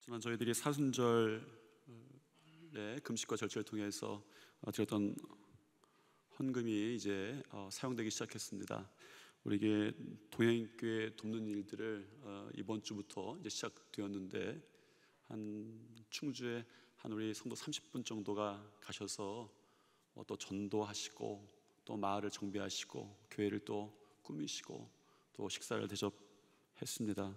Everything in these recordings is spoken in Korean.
지난 저희들이 사순절에 금식과 절제를 통해서 드렸던 헌금이 이제 사용되기 시작했습니다. 우리에게 동행교회 돕는 일들을 이번 주부터 이제 시작되었는데 충주에 우리 성도 30분 정도가 가셔서 또 전도하시고 또 마을을 정비하시고 교회를 또 꾸미시고 또 식사를 대접했습니다.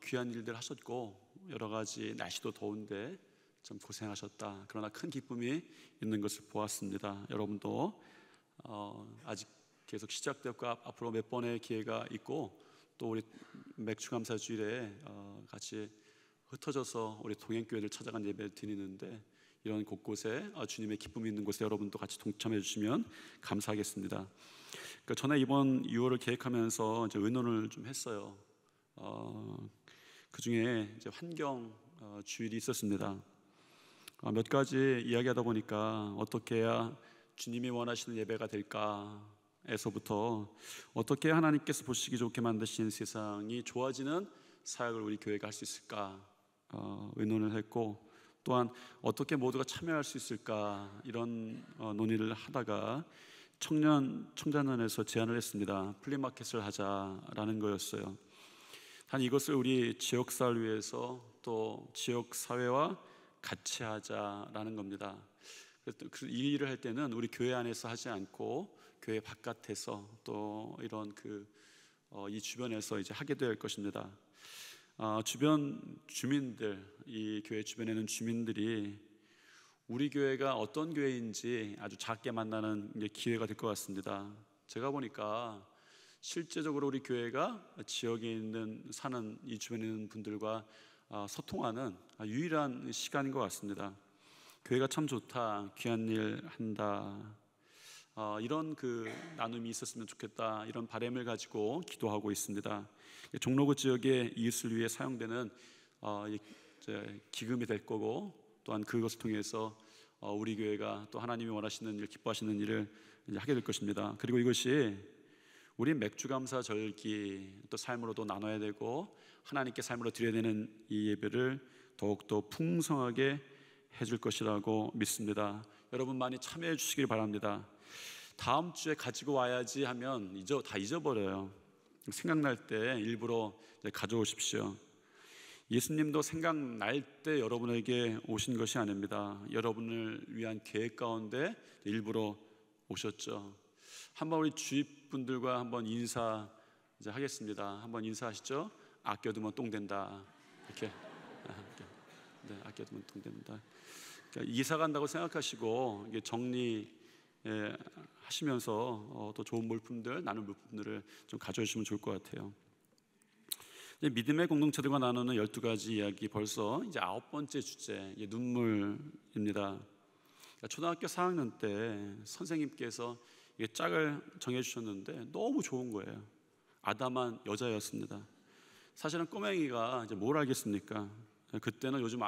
귀한 일들 하셨고 여러 가지 날씨도 더운데 참 고생하셨다. 그러나 큰 기쁨이 있는 것을 보았습니다. 여러분도 아직 계속 시작되었고 앞으로 몇 번의 기회가 있고 또 우리 맥주감사주일에 같이 흩어져서 우리 동행교회를 찾아간 예배를 드리는데 이런 곳곳에 주님의 기쁨이 있는 곳에 여러분도 같이 동참해 주시면 감사하겠습니다. 그러니까 전에 이번 6월을 계획하면서 이제 의논을 좀 했어요. 그 중에 이제 환경 주일이 있었습니다. 몇 가지 이야기하다 보니까 어떻게 해야 주님이 원하시는 예배가 될까에서부터 어떻게 하나님께서 보시기 좋게 만드신 세상이 좋아지는 사역을 우리 교회가 할 수 있을까 의논을 했고, 또한 어떻게 모두가 참여할 수 있을까 이런 논의를 하다가 청자년에서 제안을 했습니다. 플리마켓을 하자라는 거였어요. 단 이것을 우리 지역사를 위해서 또 지역사회와 같이 하자라는 겁니다. 이 일을 할 때는 우리 교회 안에서 하지 않고 교회 바깥에서 또 이런 이 주변에서 이제 하게 될 것입니다. 주변 주민들, 이 교회 주변에는 주민들이 우리 교회가 어떤 교회인지 아주 작게 만나는 기회가 될 것 같습니다. 제가 보니까 실제적으로 우리 교회가 지역에 사는 이 주변에 있는 분들과 소통하는 유일한 시간인 것 같습니다. 교회가 참 좋다, 귀한 일 한다, 이런 나눔이 있었으면 좋겠다, 이런 바람을 가지고 기도하고 있습니다. 종로구 지역의 이웃을 위해 사용되는 기금이 될 거고, 또한 그것을 통해서 우리 교회가 또 하나님이 원하시는 일, 기뻐하시는 일을 이제 하게 될 것입니다. 그리고 이것이 우리 맥주감사 절기 또 삶으로도 나눠야 되고 하나님께 삶으로 드려야 되는 이 예배를 더욱더 풍성하게 해줄 것이라고 믿습니다. 여러분 많이 참여해 주시길 바랍니다. 다음 주에 가지고 와야지 하면 다 잊어버려요. 생각날 때 일부러 가져오십시오. 예수님도 생각날 때 여러분에게 오신 것이 아닙니다. 여러분을 위한 계획 가운데 일부러 오셨죠. 한번 우리 주위 분들과 한번 인사 이제 하겠습니다. 한번 인사하시죠. 아껴두면 똥 된다. 이렇게. 네, 아껴두면 똥 된다. 그러니까 이사 간다고 생각하시고 정리 하시면서 또 좋은 물품들, 나눌 물품들을 좀 가져오시면 좋을 것 같아요. 믿음의 공동체들과 나누는 12가지 이야기, 벌써 이제 9번째 주제, 눈물입니다. 초등학교 4학년 때 선생님께서 짝을 정해주셨는데 너무 좋은 거예요. 아담한 여자였습니다. 사실은 꼬맹이가 이제 뭘 알겠습니까? 그때는 요즘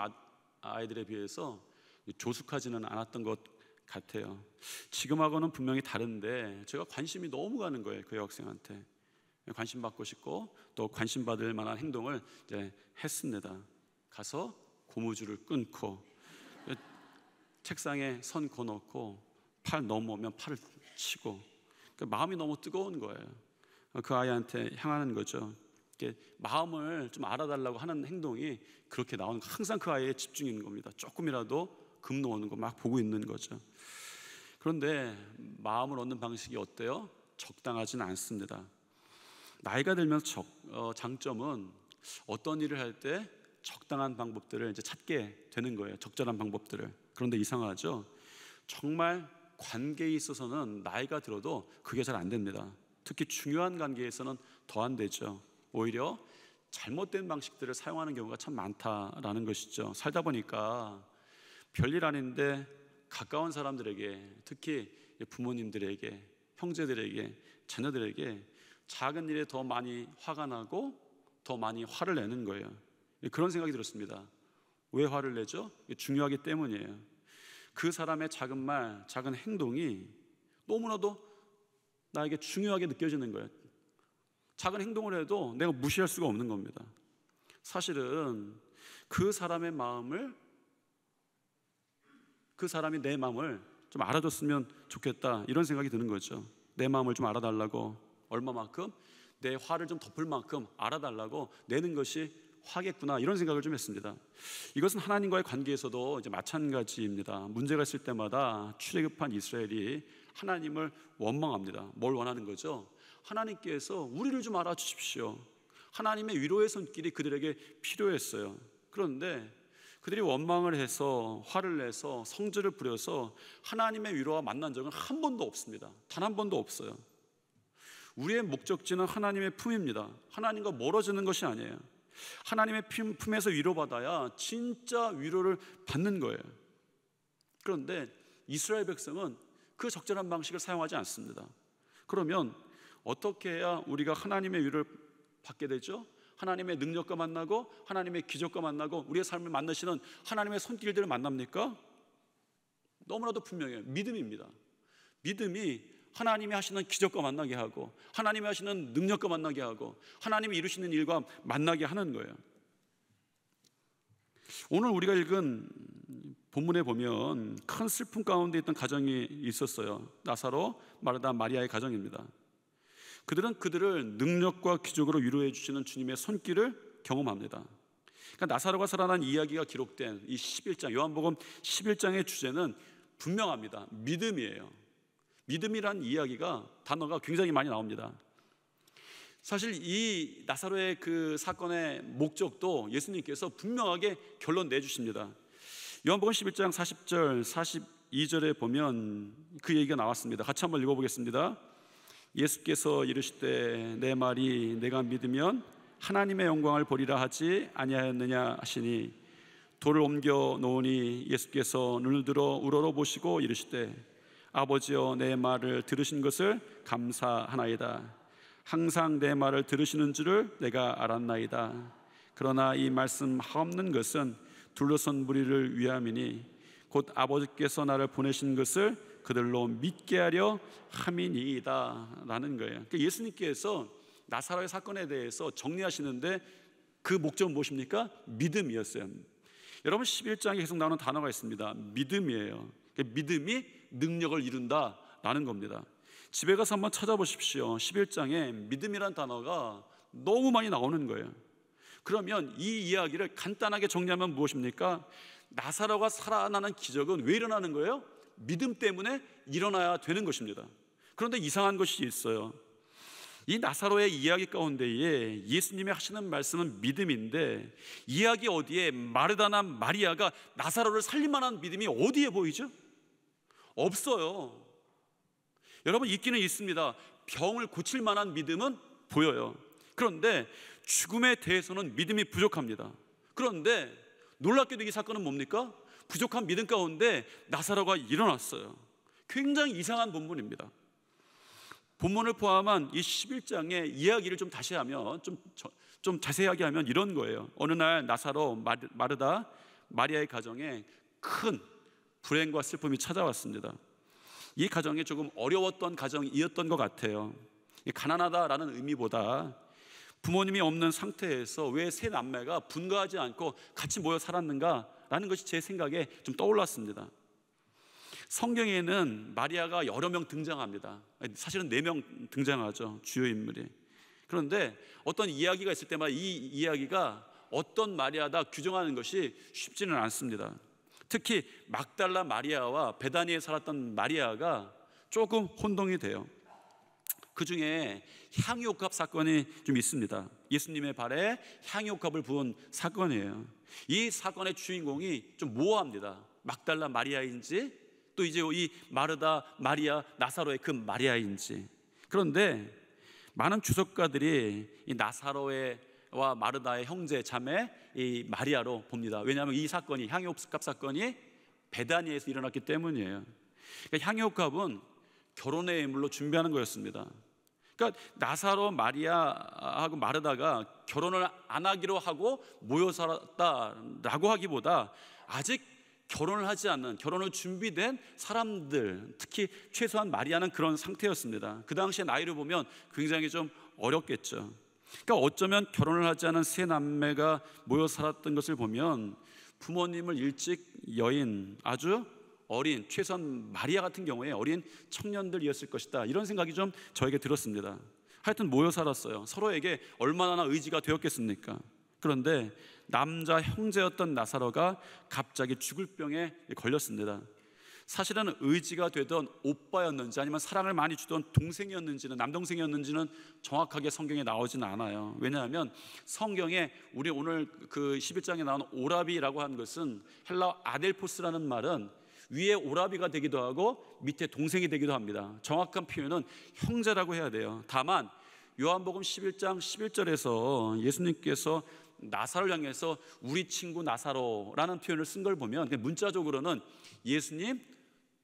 아이들에 비해서 조숙하지는 않았던 것 같아요. 지금하고는 분명히 다른데 제가 관심이 너무 가는 거예요. 그 여학생한테 관심 받고 싶고 또 관심 받을 만한 행동을 이제 했습니다. 가서 고무줄을 끊고 책상에 선 그어놓고 팔 넘어오면 팔을 치고, 마음이 너무 뜨거운 거예요. 그 아이한테 향하는 거죠. 마음을 좀 알아달라고 하는 행동이 그렇게 나오는 거, 항상 그 아이에 집중이 있는 겁니다. 조금이라도 금 놓는 거 막 보고 있는 거죠. 그런데 마음을 얻는 방식이 어때요? 적당하지는 않습니다. 나이가 들면 장점은 어떤 일을 할 때 적당한 방법들을 이제 찾게 되는 거예요. 적절한 방법들을. 그런데 이상하죠? 정말 관계에 있어서는 나이가 들어도 그게 잘 안 됩니다. 특히 중요한 관계에서는 더 안 되죠. 오히려 잘못된 방식들을 사용하는 경우가 참 많다라는 것이죠. 살다 보니까 별일 아닌데 가까운 사람들에게, 특히 부모님들에게, 형제들에게, 자녀들에게 작은 일에 더 많이 화가 나고 더 많이 화를 내는 거예요. 그런 생각이 들었습니다. 왜 화를 내죠? 중요하기 때문이에요. 그 사람의 작은 말, 작은 행동이 너무나도 나에게 중요하게 느껴지는 거예요. 작은 행동을 해도 내가 무시할 수가 없는 겁니다. 사실은 그 사람의 마음을, 그 사람이 내 마음을 좀 알아줬으면 좋겠다, 이런 생각이 드는 거죠. 내 마음을 좀 알아달라고, 얼마만큼? 내 화를 좀 덮을 만큼 알아달라고 내는 것이 화겠구나, 이런 생각을 좀 했습니다. 이것은 하나님과의 관계에서도 이제 마찬가지입니다. 문제가 있을 때마다 출애굽한 이스라엘이 하나님을 원망합니다. 뭘 원하는 거죠? 하나님께서 우리를 좀 알아주십시오. 하나님의 위로의 손길이 그들에게 필요했어요. 그런데 그들이 원망을 해서, 화를 내서, 성질을 부려서 하나님의 위로와 만난 적은 한 번도 없습니다. 단 한 번도 없어요. 우리의 목적지는 하나님의 품입니다. 하나님과 멀어지는 것이 아니에요. 하나님의 품에서 위로받아야 진짜 위로를 받는 거예요. 그런데 이스라엘 백성은 그 적절한 방식을 사용하지 않습니다. 그러면 어떻게 해야 우리가 하나님의 위로를 받게 되죠? 하나님의 능력과 만나고, 하나님의 기적과 만나고, 우리의 삶을 만나시는 하나님의 손길들을 만납니까? 너무나도 분명해요. 믿음입니다. 믿음이 하나님이 하시는 기적과 만나게 하고, 하나님이 하시는 능력과 만나게 하고, 하나님이 이루시는 일과 만나게 하는 거예요. 오늘 우리가 읽은 본문에 보면 큰 슬픔 가운데 있던 가정이 있었어요. 나사로, 마르다, 마리아의 가정입니다. 그들은 그들을 능력과 기적으로 위로해 주시는 주님의 손길을 경험합니다. 그러니까 나사로가 살아난 이야기가 기록된 이 11장, 요한복음 11장의 주제는 분명합니다. 믿음이에요. 믿음이란 이야기가, 단어가 굉장히 많이 나옵니다. 사실 이 나사로의 그 사건의 목적도 예수님께서 분명하게 결론 내주십니다. 요한복음 11장 40절 42절에 보면 그 얘기가 나왔습니다. 같이 한번 읽어보겠습니다. 예수께서 이르시되 내 말이 내가 믿으면 하나님의 영광을 보리라 하지 아니하였느냐 하시니, 돌을 옮겨 놓으니 예수께서 눈을 들어 우러러 보시고 이르시되 아버지여 내 말을 들으신 것을 감사하나이다. 항상 내 말을 들으시는 줄을 내가 알았나이다. 그러나 이 말씀 하옵는 것은 둘러선 무리를 위함이니 곧 아버지께서 나를 보내신 것을 그들로 믿게 하려 함이니이다 라는 거예요. 그러니까 예수님께서 나사로의 사건에 대해서 정리하시는데 그 목적은 무엇입니까? 믿음이었어요. 여러분 11장에 계속 나오는 단어가 있습니다. 믿음이에요. 그러니까 믿음이 능력을 이룬다 라는 겁니다. 집에 가서 한번 찾아보십시오. 11장에 믿음이란 단어가 너무 많이 나오는 거예요. 그러면 이 이야기를 간단하게 정리하면 무엇입니까? 나사로가 살아나는 기적은 왜 일어나는 거예요? 믿음 때문에 일어나야 되는 것입니다. 그런데 이상한 것이 있어요. 이 나사로의 이야기 가운데에 예수님이 하시는 말씀은 믿음인데, 이야기 어디에 마르다나 마리아가 나사로를 살릴 만한 믿음이 어디에 보이죠? 없어요. 여러분, 있기는 있습니다. 병을 고칠 만한 믿음은 보여요. 그런데 죽음에 대해서는 믿음이 부족합니다. 그런데 놀랍게도 이 사건은 뭡니까? 부족한 믿음 가운데 나사로가 일어났어요. 굉장히 이상한 본문입니다. 본문을 포함한 이 11장의 이야기를 좀 다시 하면, 좀 자세하게 하면 이런 거예요. 어느 날 나사로, 마르다, 마리아의 가정에 큰 불행과 슬픔이 찾아왔습니다. 이 가정이 조금 어려웠던 가정이었던 것 같아요. 가난하다라는 의미보다 부모님이 없는 상태에서 왜 세 남매가 분가하지 않고 같이 모여 살았는가라는 것이 제 생각에 좀 떠올랐습니다. 성경에는 마리아가 여러 명 등장합니다. 사실은 4명 등장하죠, 주요 인물이. 그런데 어떤 이야기가 있을 때마다 이 이야기가 어떤 마리아다 규정하는 것이 쉽지는 않습니다. 특히 막달라 마리아와 베다니에 살았던 마리아가 조금 혼동이 돼요. 그 중에 향유옥합 사건이 좀 있습니다. 예수님의 발에 향유옥합을 부은 사건이에요. 이 사건의 주인공이 좀 모호합니다. 막달라 마리아인지, 또 이제 이 마르다, 마리아, 나사로의 그 마리아인지. 그런데 많은 주석가들이 이 나사로와 마르다의 형제 자매 이 마리아로 봅니다. 왜냐하면 이 사건이, 향유옥합 사건이 베다니에서 일어났기 때문이에요. 그러니까 향유옥합은 결혼의 예물로 준비하는 거였습니다. 그러니까 나사로, 마리아하고 마르다가 결혼을 안 하기로 하고 모여 살았다라고 하기보다 아직 결혼을 하지 않는, 결혼을 준비된 사람들, 특히 최소한 마리아는 그런 상태였습니다. 그 당시에 나이를 보면 굉장히 좀 어렸겠죠. 그러니까 어쩌면 결혼을 하지 않은 세 남매가 모여 살았던 것을 보면 부모님을 일찍 여인, 아주 어린, 최소한 마리아 같은 경우에 어린 청년들이었을 것이다, 이런 생각이 좀 저에게 들었습니다. 하여튼 모여 살았어요. 서로에게 얼마나 의지가 되었겠습니까? 그런데 남자 형제였던 나사로가 갑자기 죽을 병에 걸렸습니다. 사실은 의지가 되던 오빠였는지 아니면 사랑을 많이 주던 동생이었는지는, 남동생이었는지는 정확하게 성경에 나오지는 않아요. 왜냐하면 성경에 우리 오늘 그 11장에 나온 오라비라고 하는 것은 헬라어 아델포스라는 말은 위에 오라비가 되기도 하고 밑에 동생이 되기도 합니다. 정확한 표현은 형제라고 해야 돼요. 다만 요한복음 11장 11절에서 예수님께서 나사로를 향해서 우리 친구 나사로라는 표현을 쓴 걸 보면 문자적으로는 예수님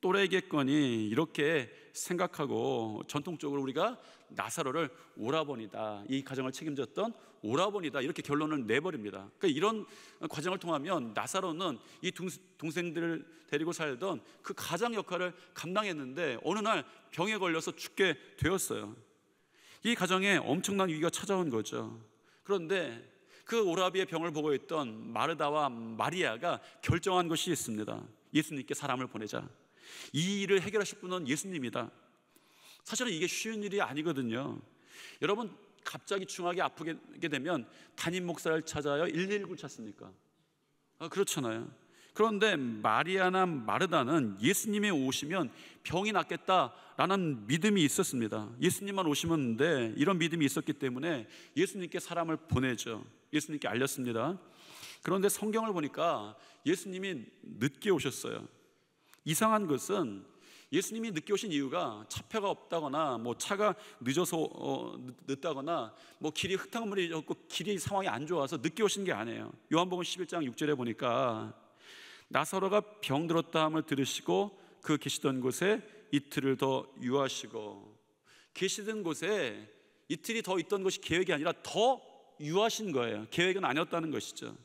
또래겠거니 이렇게 생각하고 전통적으로 우리가 나사로를 오라버니다, 이 가정을 책임졌던 오라버니다, 이렇게 결론을 내버립니다. 그러니까 이런 과정을 통하면 나사로는 이 동생들을 데리고 살던 그 가장 역할을 감당했는데 어느 날 병에 걸려서 죽게 되었어요. 이 가정에 엄청난 위기가 찾아온 거죠. 그런데 그 오라비의 병을 보고 있던 마르다와 마리아가 결정한 것이 있습니다. 예수님께 사람을 보내자. 이 일을 해결하실 분은 예수님이다. 사실은 이게 쉬운 일이 아니거든요. 여러분, 갑자기 중하게 아프게 되면 담임 목사를 찾아요? 119를 찾습니까? 그렇잖아요. 그런데 마리아나 마르다는 예수님이 오시면 병이 낫겠다라는 믿음이 있었습니다. 예수님만 오시면 돼, 이런 믿음이 있었기 때문에 예수님께 사람을 보내죠. 예수님께 알렸습니다. 그런데 성경을 보니까 예수님이 늦게 오셨어요. 이상한 것은 예수님이 늦게 오신 이유가 차표가 없다거나 뭐 차가 늦어서 늦다거나 뭐 길이 흙탕물이 없고 길이 상황이 안 좋아서 늦게 오신 게 아니에요. 요한복음 11장 6절에 보니까 나사로가 병들었다 함을 들으시고 그 계시던 곳에 이틀을 더 유하시고, 계시던 곳에 이틀이 더 있던 것이 계획이 아니라 더 유하신 거예요. 계획은 아니었다는 것이죠.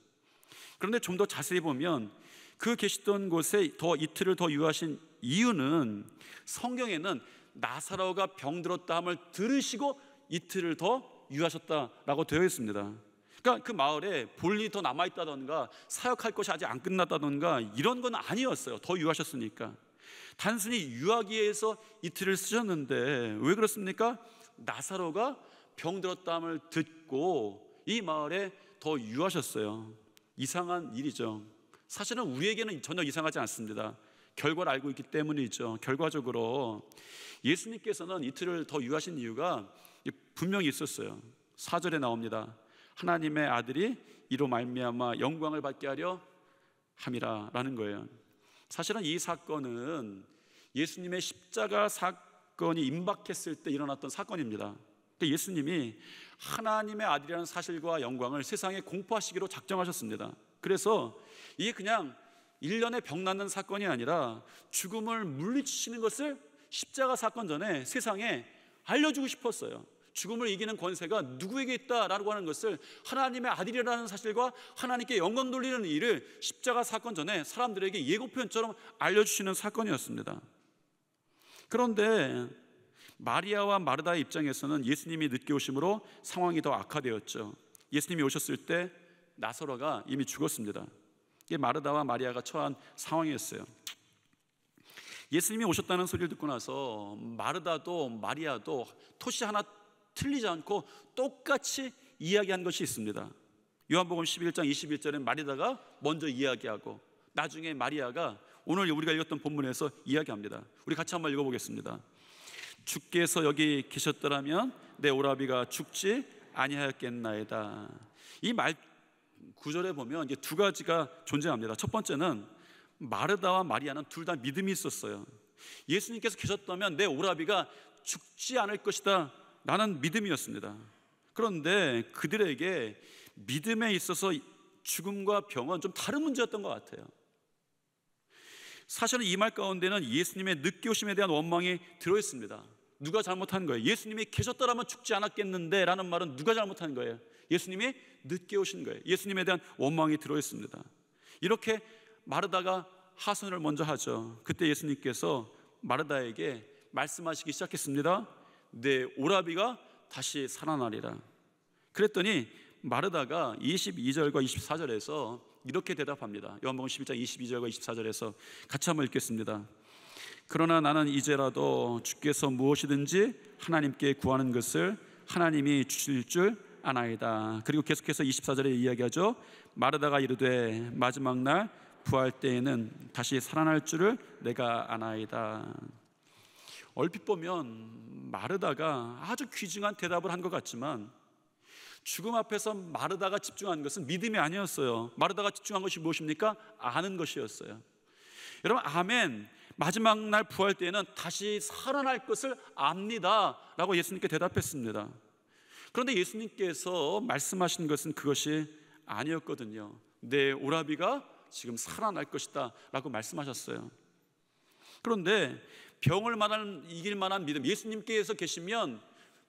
그런데 좀 더 자세히 보면 그 계시던 곳에 이틀을 더 유하신 이유는 성경에는 나사로가 병들었다 함을 들으시고 이틀을 더 유하셨다라고 되어 있습니다. 그러니까 그 마을에 볼 일이 더 남아있다던가 사역할 것이 아직 안 끝났다던가 이런 건 아니었어요. 더 유하셨으니까. 단순히 유하기 위해서 이틀을 쓰셨는데 왜 그렇습니까? 나사로가 병들었다 함을 듣고 이 마을에 더 유하셨어요. 이상한 일이죠. 사실은 우리에게는 전혀 이상하지 않습니다. 결과를 알고 있기 때문이죠. 결과적으로 예수님께서는 이틀을 더 유하신 이유가 분명히 있었어요. 4절에 나옵니다. 하나님의 아들이 이로 말미암아 영광을 받게 하려 함이라 라는 거예요. 사실은 이 사건은 예수님의 십자가 사건이 임박했을 때 일어났던 사건입니다. 예수님이 하나님의 아들이라는 사실과 영광을 세상에 공포하시기로 작정하셨습니다. 그래서 이게 그냥 1년에 병 낫는 사건이 아니라 죽음을 물리치시는 것을 십자가 사건 전에 세상에 알려주고 싶었어요. 죽음을 이기는 권세가 누구에게 있다라고 하는 것을, 하나님의 아들이라는 사실과 하나님께 영광 돌리는 일을 십자가 사건 전에 사람들에게 예고편처럼 알려주시는 사건이었습니다. 그런데 마리아와 마르다의 입장에서는 예수님이 늦게 오심으로 상황이 더 악화되었죠. 예수님이 오셨을 때 나사로가 이미 죽었습니다. 이게 마르다와 마리아가 처한 상황이었어요. 예수님이 오셨다는 소리를 듣고 나서 마르다도 마리아도 토시 하나 틀리지 않고 똑같이 이야기한 것이 있습니다. 요한복음 11장 21절에 마리다가 먼저 이야기하고 나중에 마리아가 오늘 우리가 읽었던 본문에서 이야기합니다. 우리 같이 한번 읽어보겠습니다. 주께서 여기 계셨더라면 내 오라비가 죽지 아니하였겠나이다. 이 말 구절에 보면 이제 두 가지가 존재합니다. 첫 번째는 마르다와 마리아는 둘 다 믿음이 있었어요. 예수님께서 계셨다면 내 오라비가 죽지 않을 것이다 라는 믿음이었습니다. 그런데 그들에게 믿음에 있어서 죽음과 병은 좀 다른 문제였던 것 같아요. 사실은 이 말 가운데는 예수님의 늦게 오심에 대한 원망이 들어있습니다. 누가 잘못한 거예요? 예수님이 계셨더라면 죽지 않았겠는데 라는 말은 누가 잘못한 거예요? 예수님이 늦게 오신 거예요. 예수님에 대한 원망이 들어있습니다. 이렇게 마르다가 하소연을 먼저 하죠. 그때 예수님께서 마르다에게 말씀하시기 시작했습니다. 내 오라비가 다시 살아나리라. 그랬더니 마르다가 22절과 24절에서 이렇게 대답합니다. 요한복음 11장 22절과 24절에서 같이 한번 읽겠습니다. 그러나 나는 이제라도 주께서 무엇이든지 하나님께 구하는 것을 하나님이 주실 줄 아나이다. 그리고 계속해서 24절에 이야기하죠. 마르다가 이르되 마지막 날 부활 때에는 다시 살아날 줄을 내가 아나이다. 얼핏 보면 마르다가 아주 귀중한 대답을 한 것 같지만 죽음 앞에서 마르다가 집중한 것은 믿음이 아니었어요. 마르다가 집중한 것이 무엇입니까? 아는 것이었어요. 여러분, 아멘. 마지막 날 부활 때에는 다시 살아날 것을 압니다 라고 예수님께 대답했습니다. 그런데 예수님께서 말씀하신 것은 그것이 아니었거든요. 내 오라비가 지금 살아날 것이다 라고 말씀하셨어요. 그런데 병을 이길 만한 믿음, 예수님께서 계시면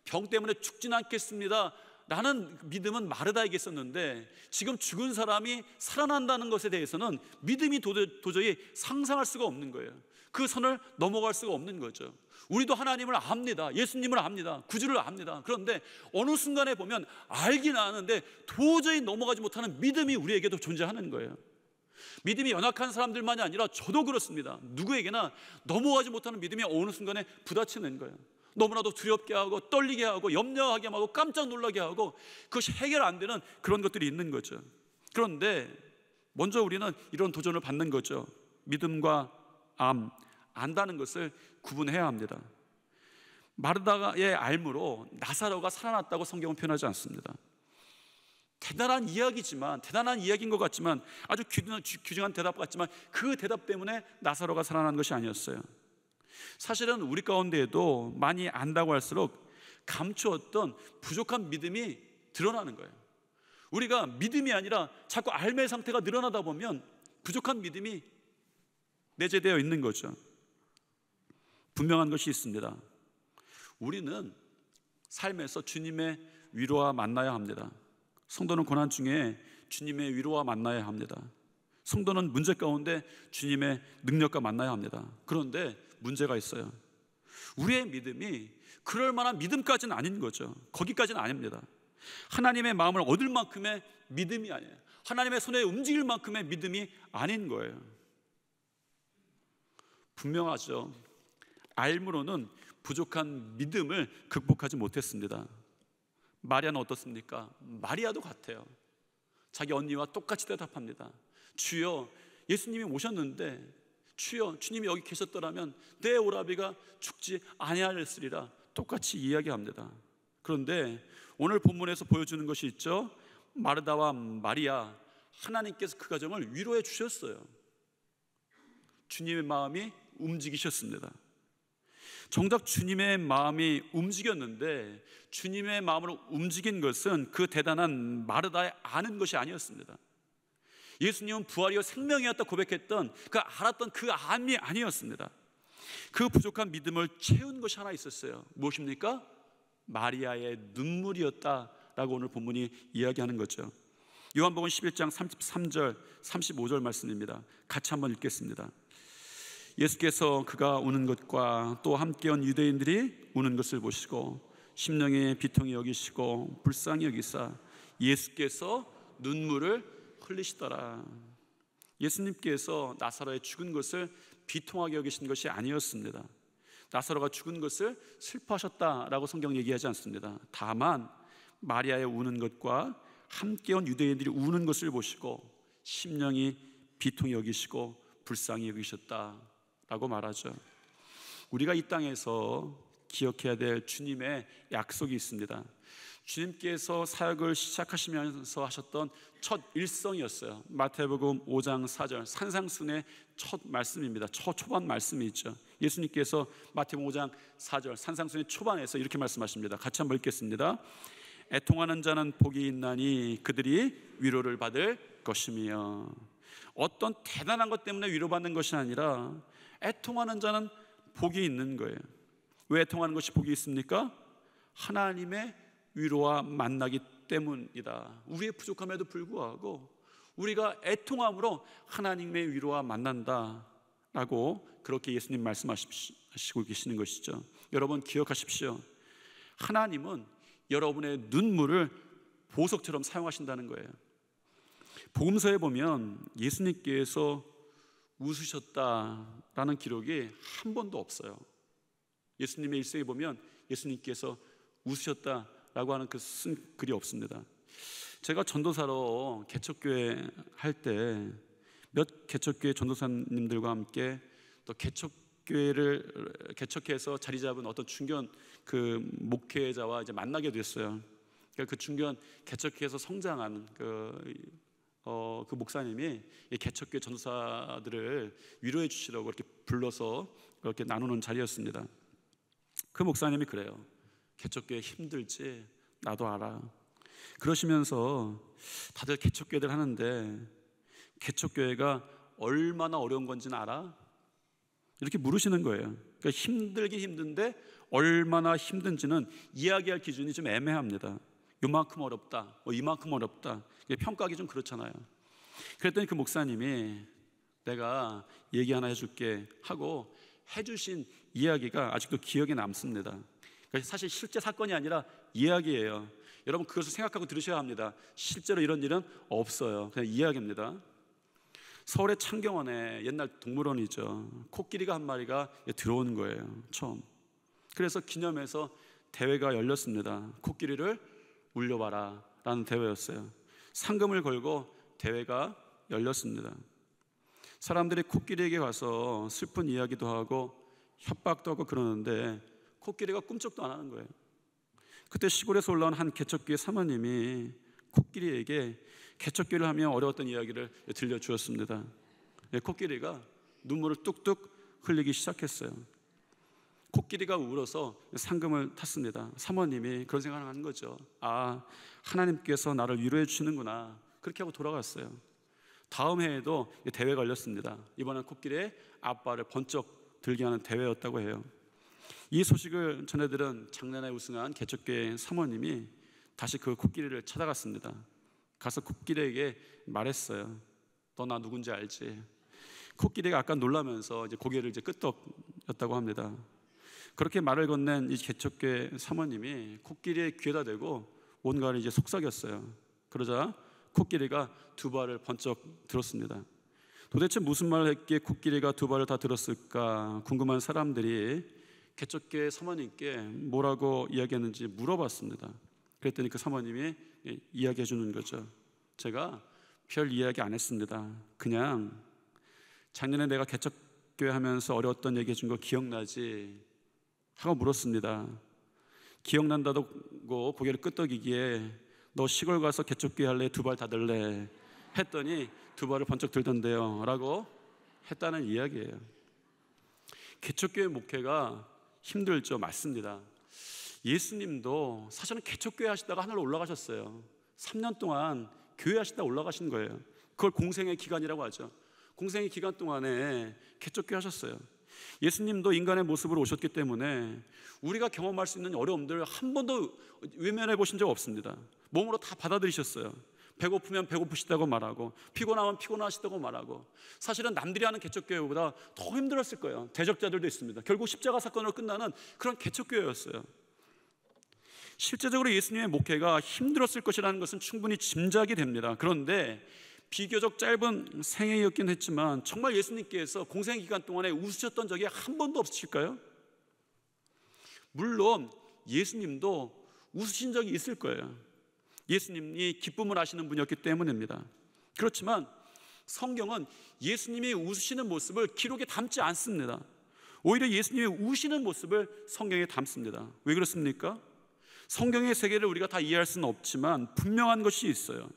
병 때문에 죽진 않겠습니다 라는 믿음은 마르다에게 있었는데, 지금 죽은 사람이 살아난다는 것에 대해서는 믿음이 도저히 상상할 수가 없는 거예요. 그 선을 넘어갈 수가 없는 거죠. 우리도 하나님을 압니다. 예수님을 압니다. 구주를 압니다. 그런데 어느 순간에 보면 알긴 아는데 도저히 넘어가지 못하는 믿음이 우리에게도 존재하는 거예요. 믿음이 연약한 사람들만이 아니라 저도 그렇습니다. 누구에게나 넘어가지 못하는 믿음이 어느 순간에 부딪히는 거예요. 너무나도 두렵게 하고 떨리게 하고 염려하게 하고 깜짝 놀라게 하고 그것이 해결 안 되는 그런 것들이 있는 거죠. 그런데 먼저 우리는 이런 도전을 받는 거죠. 믿음과 안다는 것을 구분해야 합니다. 마르다의 알므로 나사로가 살아났다고 성경은 표현하지 않습니다. 대단한 이야기지만, 대단한 이야기인 것 같지만, 아주 귀중한 대답 같지만 그 대답 때문에 나사로가 살아난 것이 아니었어요. 사실은 우리 가운데에도 많이 안다고 할수록 감추었던 부족한 믿음이 드러나는 거예요. 우리가 믿음이 아니라 자꾸 알매 상태가 늘어나다 보면 부족한 믿음이 내재되어 있는 거죠. 분명한 것이 있습니다. 우리는 삶에서 주님의 위로와 만나야 합니다. 성도는 고난 중에 주님의 위로와 만나야 합니다. 성도는 문제 가운데 주님의 능력과 만나야 합니다. 그런데 문제가 있어요. 우리의 믿음이 그럴 만한 믿음까지는 아닌 거죠. 거기까지는 아닙니다. 하나님의 마음을 얻을 만큼의 믿음이 아니에요. 하나님의 손에 움직일 만큼의 믿음이 아닌 거예요. 분명하죠. 알므로는 부족한 믿음을 극복하지 못했습니다. 마리아는 어떻습니까? 마리아도 같아요. 자기 언니와 똑같이 대답합니다. 주여, 예수님이 오셨는데 주여, 주님이 여기 계셨더라면 내 오라비가 죽지 아니하였으리라 똑같이 이야기합니다. 그런데 오늘 본문에서 보여주는 것이 있죠. 마르다와 마리아, 하나님께서 그 가정을 위로해 주셨어요. 주님의 마음이 움직이셨습니다. 정작 주님의 마음이 움직였는데 주님의 마음으로 움직인 것은 그 대단한 마르다의 아는 것이 아니었습니다. 예수님은 부활이요 생명이었다 고백했던 그 알았던 그 암이 아니었습니다. 그 부족한 믿음을 채운 것이 하나 있었어요. 무엇입니까? 마리아의 눈물이었다라고 오늘 본문이 이야기하는 거죠. 요한복음 11장 33절 35절 말씀입니다. 같이 한번 읽겠습니다. 예수께서 그가 우는 것과 또 함께 온 유대인들이 우는 것을 보시고 심령에 비통히 여기시고 불쌍히 여기사 예수께서 눈물을 흘리시더라. 예수님께서 나사로의 죽은 것을 비통하게 여기신 것이 아니었습니다. 나사로가 죽은 것을 슬퍼하셨다라고 성경 얘기하지 않습니다. 다만 마리아의 우는 것과 함께 온 유대인들이 우는 것을 보시고 심령이 비통히 여기시고 불쌍히 여기셨다라고 말하죠. 우리가 이 땅에서 기억해야 될 주님의 약속이 있습니다. 주님께서 사역을 시작하시면서 하셨던 첫 일성이었어요. 마태복음 5장 4절 산상순의 첫 말씀입니다. 초반 말씀이 있죠. 예수님께서 마태복음 5장 4절 산상순의 초반에서 이렇게 말씀하십니다. 같이 한번 읽겠습니다. 애통하는 자는 복이 있나니 그들이 위로를 받을 것이며. 어떤 대단한 것 때문에 위로받는 것이 아니라 애통하는 자는 복이 있는 거예요. 왜 애통하는 것이 복이 있습니까? 하나님의 위로와 만나기 때문이다. 우리의 부족함에도 불구하고 우리가 애통함으로 하나님의 위로와 만난다라고 그렇게 예수님 말씀하시고 계시는 것이죠. 여러분 기억하십시오. 하나님은 여러분의 눈물을 보석처럼 사용하신다는 거예요. 복음서에 보면 예수님께서 웃으셨다라는 기록이 한 번도 없어요. 예수님의 일생에 보면 예수님께서 웃으셨다라고 하는 그 쓴 글이 없습니다. 제가 전도사로 개척교회 할 때 몇 개척교회 전도사님들과 함께 또 개척교회를 개척해서 자리 잡은 어떤 중견 그 목회자와 이제 만나게 됐어요. 그러니까 그 중견 개척교회에서 성장한 그 목사님이 이 개척교회 전도사들을 위로해 주시라고 이렇게 불러서 그렇게 나누는 자리였습니다. 그 목사님이 그래요. 개척교회 힘들지 나도 알아. 그러시면서 다들 개척교회들 하는데 개척교회가 얼마나 어려운 건지는 알아? 이렇게 물으시는 거예요. 그러니까 힘들긴 힘든데 얼마나 힘든지는 이야기할 기준이 좀 애매합니다. 요만큼 어렵다, 이만큼 어렵다. 평가하기 좀 그렇잖아요. 그랬더니 그 목사님이 내가 얘기 하나 해줄게 하고 해주신 이야기가 아직도 기억에 남습니다. 그러니까 사실 실제 사건이 아니라 이야기예요. 여러분 그것을 생각하고 들으셔야 합니다. 실제로 이런 일은 없어요. 그냥 이야기입니다. 서울의 창경원에 옛날 동물원이죠. 코끼리가 한 마리가 들어오는 거예요. 처음. 그래서 기념해서 대회가 열렸습니다. 코끼리를 울려봐라 라는 대회였어요. 상금을 걸고 대회가 열렸습니다. 사람들이 코끼리에게 가서 슬픈 이야기도 하고 협박도 하고 그러는데 코끼리가 꿈쩍도 안 하는 거예요. 그때 시골에서 올라온 한 개척교회 사모님이 코끼리에게 개척교회를 하며 어려웠던 이야기를 들려주었습니다. 코끼리가 눈물을 뚝뚝 흘리기 시작했어요. 코끼리가 울어서 상금을 탔습니다. 사모님이 그런 생각을 하는 거죠. 아, 하나님께서 나를 위로해 주시는구나. 그렇게 하고 돌아갔어요. 다음 해에도 대회가 열렸습니다. 이번엔 코끼리의 아빠를 번쩍 들게 하는 대회였다고 해요. 이 소식을 전해들은 작년에 우승한 개척교회 사모님이 다시 그 코끼리를 찾아갔습니다. 가서 코끼리에게 말했어요. 너 나 누군지 알지? 코끼리가 아까 놀라면서 이제 고개를 이제 끄덕였다고 합니다. 그렇게 말을 건넨 이 개척교회 사모님이 코끼리의 귀에다 대고 온가를 이제 속삭였어요. 그러자 코끼리가 두 발을 번쩍 들었습니다. 도대체 무슨 말을 했기에 코끼리가 두 발을 다 들었을까 궁금한 사람들이 개척교회 사모님께 뭐라고 이야기했는지 물어봤습니다. 그랬더니 그 사모님이 이야기해 주는 거죠. 제가 별 이야기 안 했습니다. 그냥 작년에 내가 개척교회 하면서 어려웠던 얘기 해준 거 기억나지? 하고 물었습니다. 기억난다고 고개를 끄덕이기에 너 시골 가서 개척교회 할래? 두 발 다 들래? 했더니 두 발을 번쩍 들던데요 라고 했다는 이야기예요. 개척교회 목회가 힘들죠. 맞습니다. 예수님도 사실은 개척교회 하시다가 하늘로 올라가셨어요. 3년 동안 교회 하시다가 올라가신 거예요. 그걸 공생의 기간이라고 하죠. 공생의 기간 동안에 개척교회 하셨어요. 예수님도 인간의 모습으로 오셨기 때문에 우리가 경험할 수 있는 어려움들 한 번도 외면해 보신 적 없습니다. 몸으로 다 받아들이셨어요. 배고프면 배고프시다고 말하고 피곤하면 피곤하시다고 말하고 사실은 남들이 하는 개척교회보다 더 힘들었을 거예요. 대적자들도 있습니다. 결국 십자가 사건으로 끝나는 그런 개척교회였어요. 실제적으로 예수님의 목회가 힘들었을 것이라는 것은 충분히 짐작이 됩니다. 그런데 비교적 짧은 생애였긴 했지만 정말 예수님께서 공생 기간 동안에 웃으셨던 적이 한 번도 없으실까요? 물론 예수님도 웃으신 적이 있을 거예요. 예수님이 기쁨을 아시는 분이었기 때문입니다. 그렇지만 성경은 예수님이 웃으시는 모습을 기록에 담지 않습니다. 오히려 예수님이 우시는 모습을 성경에 담습니다. 왜 그렇습니까? 성경의 세계를 우리가 다 이해할 수는 없지만 분명한 것이 있어요.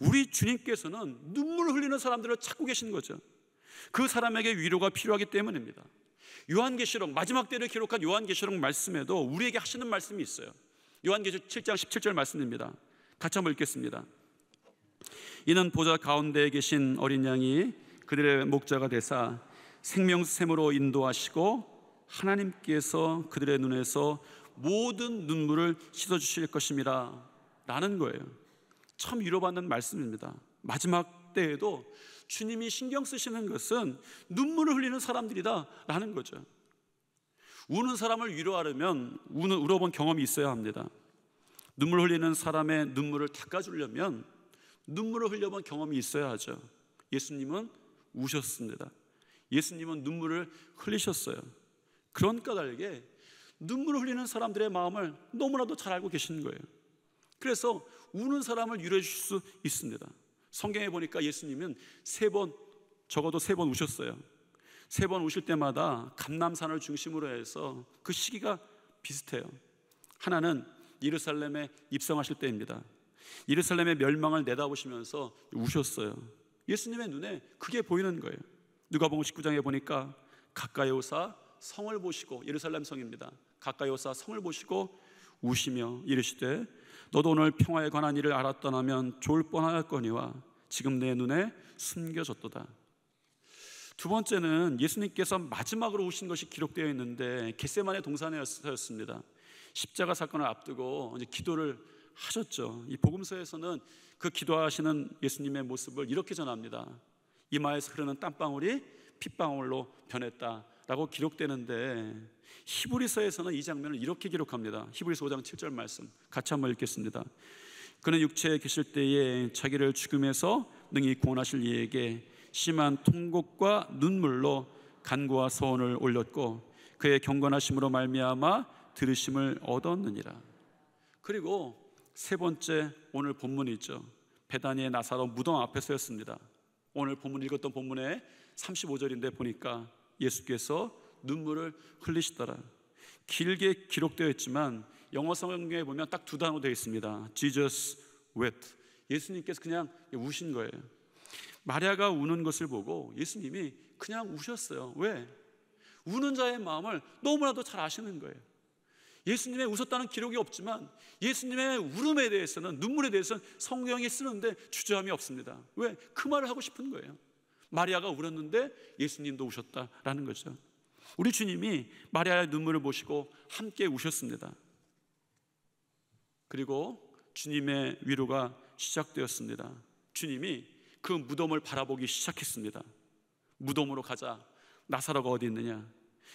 우리 주님께서는 눈물을 흘리는 사람들을 찾고 계신 거죠. 그 사람에게 위로가 필요하기 때문입니다. 요한계시록 마지막 때를 기록한 요한계시록 말씀에도 우리에게 하시는 말씀이 있어요. 요한계시록 7장 17절 말씀입니다. 같이 한번 읽겠습니다. 이는 보좌 가운데에 계신 어린 양이 그들의 목자가 되사 생명샘으로 인도하시고 하나님께서 그들의 눈에서 모든 눈물을 씻어주실 것임이라 라는 거예요. 참 위로받는 말씀입니다. 마지막 때에도 주님이 신경 쓰시는 것은 눈물을 흘리는 사람들이다 라는 거죠. 우는 사람을 위로하려면 울어본 경험이 있어야 합니다. 눈물 흘리는 사람의 눈물을 닦아주려면 눈물을 흘려본 경험이 있어야 하죠. 예수님은 우셨습니다. 예수님은 눈물을 흘리셨어요. 그런 까닭에 눈물을 흘리는 사람들의 마음을 너무나도 잘 알고 계시는 거예요. 그래서 우는 사람을 위로해 주실 수 있습니다. 성경에 보니까 예수님은 적어도 세 번 우셨어요. 3번 우실 때마다 감람산을 중심으로 해서 그 시기가 비슷해요. 하나는 예루살렘에 입성하실 때입니다. 예루살렘의 멸망을 내다보시면서 우셨어요. 예수님의 눈에 그게 보이는 거예요. 누가복음 19장에 보니까 가까이 오사 성을 보시고, 예루살렘 성입니다. 가까이 오사 성을 보시고 우시며 이르시되 너도 오늘 평화에 관한 일을 알았더라면 좋을 뻔하였거니와 지금 내 눈에 숨겨졌도다. 두 번째는 예수님께서 마지막으로 우신 것이 기록되어 있는데 겟세마네 동산에서였습니다. 십자가 사건을 앞두고 이제 기도를 하셨죠. 이 복음서에서는 그 기도하시는 예수님의 모습을 이렇게 전합니다. 이마에서 흐르는 땀방울이 핏방울로 변했다라고 기록되는데, 히브리서에서는 이 장면을 이렇게 기록합니다. 히브리서 5장 7절 말씀 같이 한번 읽겠습니다. 그는 육체에 계실 때에 자기를 죽음에서 능히 구원하실 이에게 심한 통곡과 눈물로 간구와 소원을 올렸고 그의 경건하심으로 말미암아 들으심을 얻었느니라. 그리고 세 번째, 오늘 본문이 있죠. 베다니의 나사로 무덤 앞에서였습니다. 오늘 본문 읽었던 본문의 35절인데 보니까 예수께서 눈물을 흘리시더라. 길게 기록되어 있지만 영어 성경에 보면 딱 2단어로 되어 있습니다. Jesus wept. 예수님께서 그냥 우신 거예요. 마리아가 우는 것을 보고 예수님이 그냥 우셨어요. 왜? 우는 자의 마음을 너무나도 잘 아시는 거예요. 예수님의 웃었다는 기록이 없지만 예수님의 울음에 대해서는, 눈물에 대해서는 성경이 쓰는데 주저함이 없습니다. 왜? 그 말을 하고 싶은 거예요. 마리아가 울었는데 예수님도 우셨다라는 거죠. 우리 주님이 마리아의 눈물을 보시고 함께 우셨습니다. 그리고 주님의 위로가 시작되었습니다. 주님이 그 무덤을 바라보기 시작했습니다. 무덤으로 가자. 나사로가 어디 있느냐.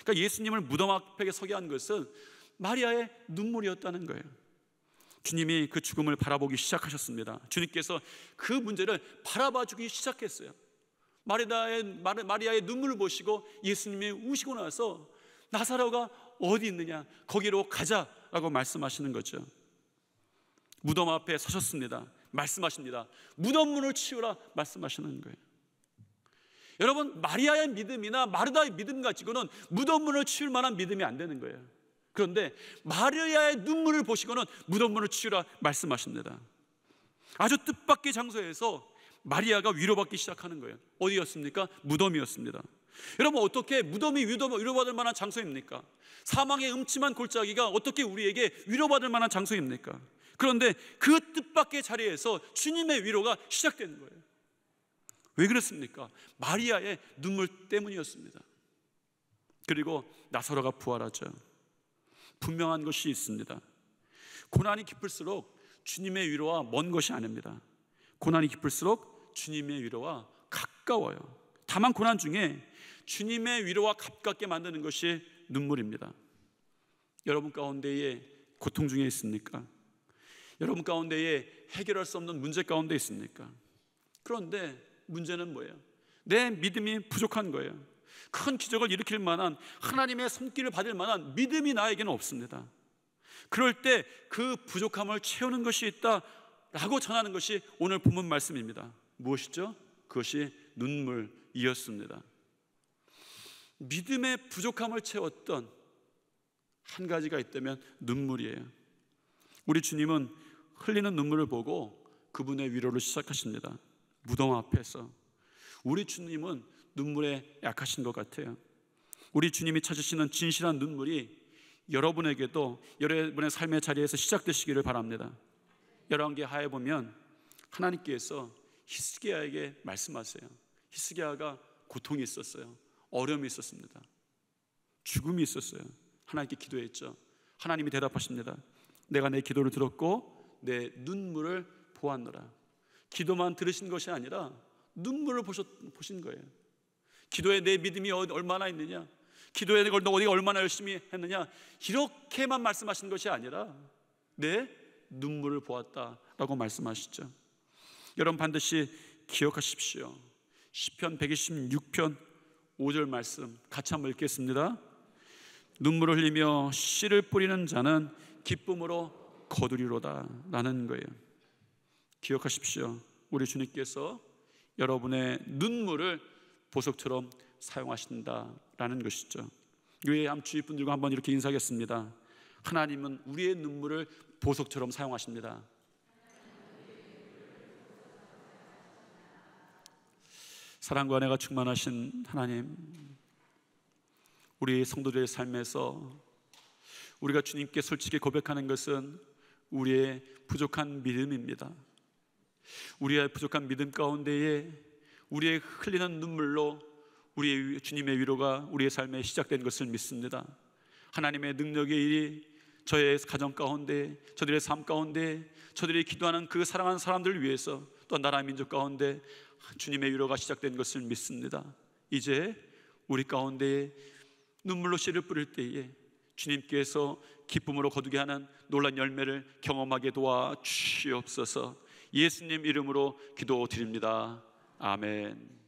그러니까 예수님을 무덤 앞에 서게 한 것은 마리아의 눈물이었다는 거예요. 주님이 그 죽음을 바라보기 시작하셨습니다. 주님께서 그 문제를 바라봐주기 시작했어요. 마리아의 눈물을 보시고 예수님이 우시고 나서 나사로가 어디 있느냐, 거기로 가자라고 말씀하시는 거죠. 무덤 앞에 서셨습니다. 말씀하십니다. 무덤 문을 치우라 말씀하시는 거예요. 여러분, 마리아의 믿음이나 마르다의 믿음 가지고는 무덤 문을 치울 만한 믿음이 안 되는 거예요. 그런데 마리아의 눈물을 보시고는 무덤 문을 치우라 말씀하십니다. 아주 뜻밖의 장소에서 마리아가 위로받기 시작하는 거예요. 어디였습니까? 무덤이었습니다. 여러분, 어떻게 무덤이 위로받을 만한 장소입니까? 사망의 음침한 골짜기가 어떻게 우리에게 위로받을 만한 장소입니까? 그런데 그 뜻밖의 자리에서 주님의 위로가 시작되는 거예요. 왜 그렇습니까? 마리아의 눈물 때문이었습니다. 그리고 나사로가 부활하죠. 분명한 것이 있습니다. 고난이 깊을수록 주님의 위로와 먼 것이 아닙니다. 고난이 깊을수록 주님의 위로와 가까워요. 다만 고난 중에 주님의 위로와 가깝게 만드는 것이 눈물입니다. 여러분 가운데에 고통 중에 있습니까? 여러분 가운데에 해결할 수 없는 문제 가운데 있습니까? 그런데 문제는 뭐예요? 내 믿음이 부족한 거예요. 큰 기적을 일으킬 만한, 하나님의 손길을 받을 만한 믿음이 나에게는 없습니다. 그럴 때 그 부족함을 채우는 것이 있다라고 전하는 것이 오늘 본문 말씀입니다. 무엇이죠? 그것이 눈물이었습니다. 믿음의 부족함을 채웠던 한 가지가 있다면 눈물이에요. 우리 주님은 흘리는 눈물을 보고 그분의 위로를 시작하십니다. 무덤 앞에서. 우리 주님은 눈물에 약하신 것 같아요. 우리 주님이 찾으시는 진실한 눈물이 여러분에게도 여러분의 삶의 자리에서 시작되시기를 바랍니다. 열왕기 하에 보면 하나님께서 히스기야에게 말씀하세요. 히스기야가 고통이 있었어요. 어려움이 있었습니다. 죽음이 있었어요. 하나님께 기도했죠. 하나님이 대답하십니다. 내가 내 기도를 들었고 내 눈물을 보았노라. 기도만 들으신 것이 아니라 눈물을 보신 거예요. 기도에 내 믿음이 얼마나 있느냐, 기도에 내가 얼마나 열심히 했느냐, 이렇게만 말씀하시는 것이 아니라 내 눈물을 보았다라고 말씀하시죠. 여러분 반드시 기억하십시오. 시편 126편 5절 말씀 같이 한번 읽겠습니다. 눈물을 흘리며 씨를 뿌리는 자는 기쁨으로 거두리로다 라는 거예요. 기억하십시오. 우리 주님께서 여러분의 눈물을 보석처럼 사용하신다라는 것이죠. 교회 주위 분들과 한번 이렇게 인사하겠습니다. 하나님은 우리의 눈물을 보석처럼 사용하십니다. 사랑과 은혜가 충만하신 하나님, 우리 성도들의 삶에서 우리가 주님께 솔직히 고백하는 것은 우리의 부족한 믿음입니다. 우리의 부족한 믿음 가운데에 우리의 흘리는 눈물로 우리의 주님의 위로가 우리의 삶에 시작된 것을 믿습니다. 하나님의 능력의 일이 저의 가정 가운데, 저들의 삶 가운데, 저들이 기도하는 그 사랑하는 사람들을 위해서, 또한 나라 민족 가운데 주님의 위로가 시작된 것을 믿습니다. 이제 우리 가운데 눈물로 씨를 뿌릴 때에 주님께서 기쁨으로 거두게 하는 놀라운 열매를 경험하게 도와주시옵소서. 예수님 이름으로 기도드립니다. 아멘.